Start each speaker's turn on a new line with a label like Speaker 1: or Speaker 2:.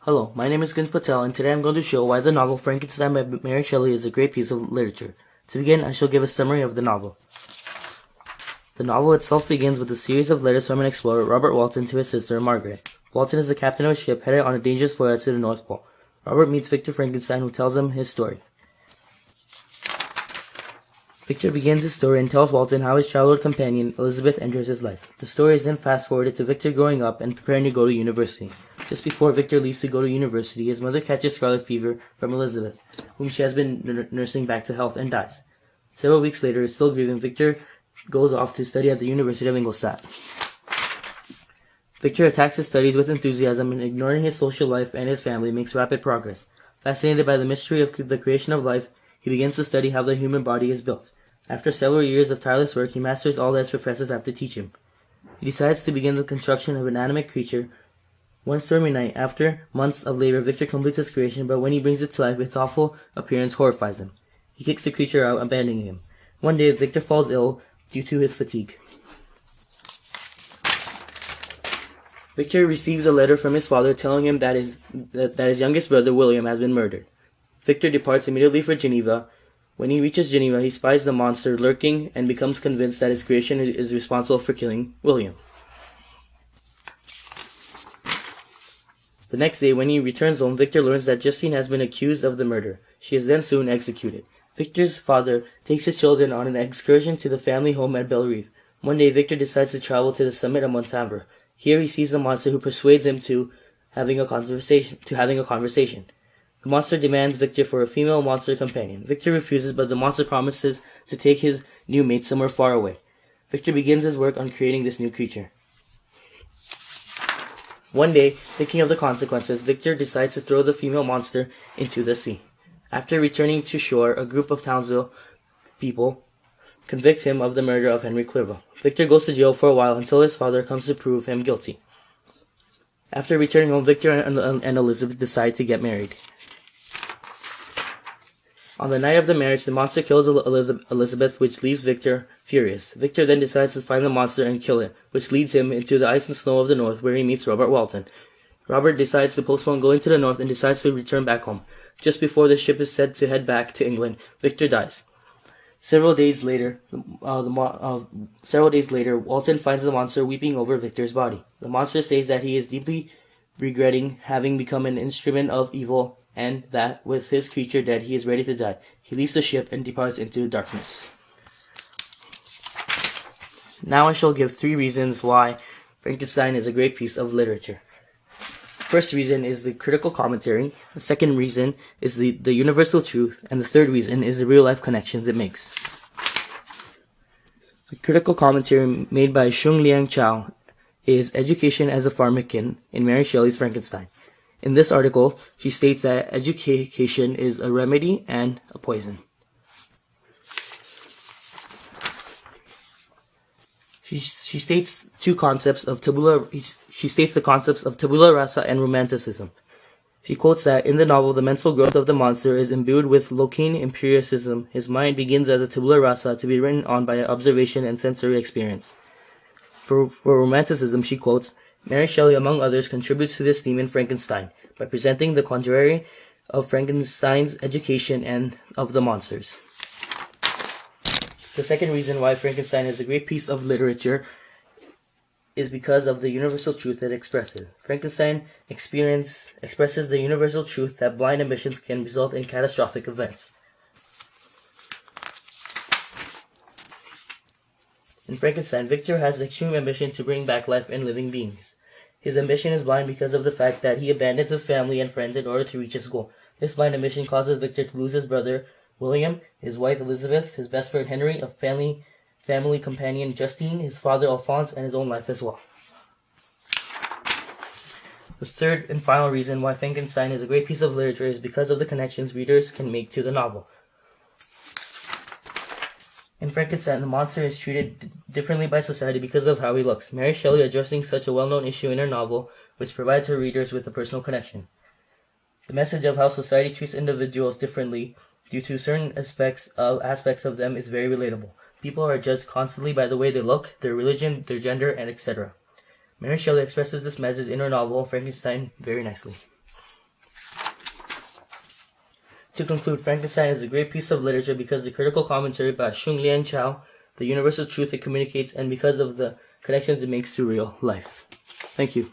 Speaker 1: Hello, my name is GunjPatel, and today I'm going to show why the novel Frankenstein by Mary Shelley is a great piece of literature. To begin, I shall give a summary of the novel. The novel itself begins with a series of letters from an explorer, Robert Walton, to his sister, Margaret. Walton is the captain of a ship headed on a dangerous voyage to the North Pole. Robert meets Victor Frankenstein, who tells him his story. Victor begins his story and tells Walton how his childhood companion, Elizabeth, enters his life. The story is then fast-forwarded to Victor growing up and preparing to go to university. Just before Victor leaves to go to university, his mother catches scarlet fever from Elizabeth, whom she has been nursing back to health, and dies. Several weeks later, still grieving, Victor goes off to study at the University of Ingolstadt. Victor attacks his studies with enthusiasm and, ignoring his social life and his family, makes rapid progress. Fascinated by the mystery of the creation of life, he begins to study how the human body is built. After several years of tireless work, he masters all that his professors have to teach him. He decides to begin the construction of an animate creature. One stormy night, after months of labor, Victor completes his creation, but when he brings it to life, its awful appearance horrifies him. He kicks the creature out, abandoning him. One day, Victor falls ill due to his fatigue. Victor receives a letter from his father telling him that his youngest brother, William, has been murdered. Victor departs immediately for Geneva. When he reaches Geneva, he spies the monster lurking and becomes convinced that his creation is responsible for killing William. The next day, when he returns home, Victor learns that Justine has been accused of the murder. She is then soon executed. Victor's father takes his children on an excursion to the family home at Bellerive. One day, Victor decides to travel to the summit of Mont Saint-Ver. Here, he sees the monster, who persuades him to having a conversation. The monster demands Victor for a female monster companion. Victor refuses, but the monster promises to take his new mate somewhere far away. Victor begins his work on creating this new creature. One day, thinking of the consequences, Victor decides to throw the female monster into the sea. After returning to shore, a group of Townsville people convicts him of the murder of Henry Clerval. Victor goes to jail for a while until his father comes to prove him guilty. After returning home, Victor and Elizabeth decide to get married. On the night of the marriage, the monster kills Elizabeth, which leaves Victor furious. Victor then decides to find the monster and kill it, which leads him into the ice and snow of the north, where he meets Robert Walton. Robert decides to postpone going to the north and decides to return back home. Just before the ship is set to head back to England, Victor dies. Several days later, Walton finds the monster weeping over Victor's body. The monster says that he is deeply regretting having become an instrument of evil, and that, with his creature dead, he is ready to die. He leaves the ship and departs into darkness. Now I shall give 3 reasons why Frankenstein is a great piece of literature. First reason is the critical commentary. The second reason is the universal truth. And the third reason is the real-life connections it makes. The critical commentary made by Shung Liang Chao is Education as a Pharmacon in Mary Shelley's Frankenstein. In this article, she states that education is a remedy and a poison. She states the concepts of tabula rasa and romanticism. She quotes that in the novel, the mental growth of the monster is imbued with Lockean empiricism. His mind begins as a tabula rasa to be written on by observation and sensory experience. For romanticism, she quotes, Mary Shelley, among others, contributes to this theme in Frankenstein by presenting the contrary of Frankenstein's education and of the monsters. The second reason why Frankenstein is a great piece of literature is because of the universal truth it expresses. Frankenstein expresses the universal truth that blind ambitions can result in catastrophic events. In Frankenstein, Victor has the extreme ambition to bring back life in living beings. His ambition is blind because of the fact that he abandons his family and friends in order to reach his goal. This blind ambition causes Victor to lose his brother, William, his wife, Elizabeth, his best friend, Henry, a family companion, Justine, his father, Alphonse, and his own life as well. The third and final reason why Frankenstein is a great piece of literature is because of the connections readers can make to the novel. In Frankenstein, the monster is treated differently by society because of how he looks. Mary Shelley addressing such a well-known issue in her novel, which provides her readers with a personal connection. The message of how society treats individuals differently due to certain aspects of them is very relatable. People are judged constantly by the way they look, their religion, their gender, and etc. Mary Shelley expresses this message in her novel Frankenstein very nicely. To conclude, Frankenstein is a great piece of literature because the critical commentary by Shung-Liang Chao, the universal truth it communicates, and because of the connections it makes to real life. Thank you.